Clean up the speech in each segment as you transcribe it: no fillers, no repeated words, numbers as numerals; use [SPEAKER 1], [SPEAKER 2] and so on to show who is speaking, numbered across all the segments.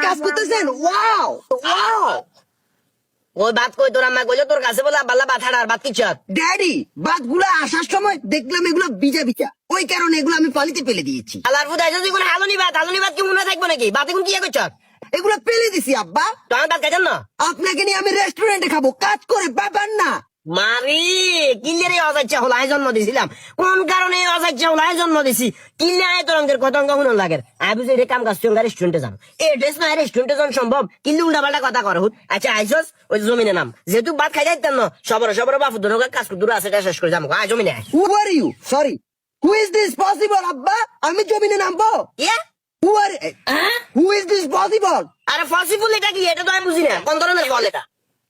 [SPEAKER 1] কাজ করতেছেন। Wow wow.
[SPEAKER 2] ওই ভাত কই তোর আম্মা কইলো তোর কাছে বলে বাল্লা ভাত হাড়ার ভাত কিচ্ছু
[SPEAKER 1] ড্যাডি ভাতগুলো আসার সময় দেখলাম এগুলো ভিজা ভিজা, ওই কারণে এগুলো আমি পানিতে ফেলে দিয়েছি।
[SPEAKER 2] আলার ফুদাই যদি কোন হালুনি ভাত কি মনে থাকবো নাকি ভাত এখন কি করছ
[SPEAKER 1] এগুলো ফেলে দিছি আব্বা।
[SPEAKER 2] তোমার ভাত খাইছেন না
[SPEAKER 1] আপনাকে নিয়ে আমি রেস্টুরেন্টে খাবো, কাজ করে পাবেন না।
[SPEAKER 2] মারি কিল্লের এই অজাচ্ছা হলাই জন্ম দিছিলাম, কোন কারণে এই অজাচ্ছা হলাই জন্ম দিছি কিল্লে আয় তরঙ্গের কতঙ্গ হুন লাগে। আমি বুঝি এটা কাম কাজ চঙ্গা রেস্টুরেন্টে যান, এই ড্রেস না রেস্টুরেন্টে যান সম্ভব, কিল্লে উল্টা পাল্টা কথা কর হুত। আচ্ছা আইসস ওই জমিনে নাম, যেহেতু ভাত খাই যাইতেন না সবর বাপু ধরো কাজ দূর আছে এটা শেষ করে যাবো আয় জমিনে আয়।
[SPEAKER 1] Who are you? Sorry. Who is this possible, আব্বা? আমি জমিনে নামবো।
[SPEAKER 2] ইয়া
[SPEAKER 1] Who is this possible?
[SPEAKER 2] আরে পসিবল এটা কি, এটা তো আমি বুঝি না কোন ধরনের ফল এটা।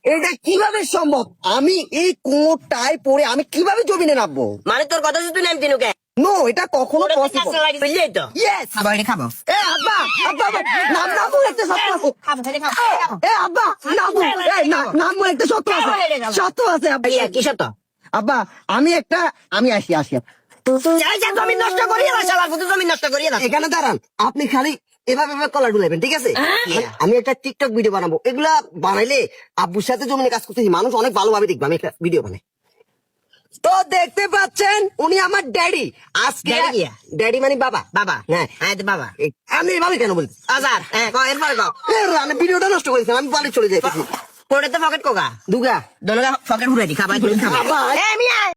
[SPEAKER 1] এটা কিভাবে সম্ভব? আমি এই কোটটাই পরে আমি কিভাবে জমিনে নামবো?
[SPEAKER 2] মানে তোর কথা তুই নাম তিনু কে
[SPEAKER 1] নো, এটা কখনো পসিবল।
[SPEAKER 2] বুঝলি তো
[SPEAKER 1] ইয়েস।
[SPEAKER 2] খাবার খাবো
[SPEAKER 1] এ আব্বা, আব্বা নাম নামবো একটা সত্য আছে। এ আব্বা নামবো, নামবো একটা সত্য আছে, সত্য আছে আব্বা।
[SPEAKER 2] কি সত্য?
[SPEAKER 1] আব্বা আমি আসি।
[SPEAKER 2] জমি নষ্ট করিয়ে না শালা ফুটু জমি নষ্ট করিয়ে না।
[SPEAKER 1] এখানে দাঁড়ান, আপনি খালি এভাবে কলার ডুলাইবেন, ঠিক আছে? আমি একটা টিকটক ভিডিও বানাবো, এগুলা বানাইলে আব্বুর সাথে জমিনে কাজ করতেছি, মানুষ অনেক ভালোভাবে দেখবে আমি একটা ভিডিও বানাই। তো দেখতে পাচ্ছেন উনি আমার ড্যাডি। আজকে
[SPEAKER 2] Daddy কি?
[SPEAKER 1] ড্যাডি মানে বাবা।
[SPEAKER 2] বাবা
[SPEAKER 1] হ্যাঁ
[SPEAKER 2] হ্যাঁ বাবা
[SPEAKER 1] আমি এভাবে কেন বলছি?
[SPEAKER 2] আজার হ্যাঁ এরপরে গাও
[SPEAKER 1] আমি ভিডিওটা নষ্ট করেছি, আমি বাড়ি চলে যাইতেছি।
[SPEAKER 2] পড়ে তো পকেট কোগা
[SPEAKER 1] দুগা
[SPEAKER 2] দলগা পকেট ঘুরে দি খাবার খাবা
[SPEAKER 1] আব্বা
[SPEAKER 2] এ মিয়া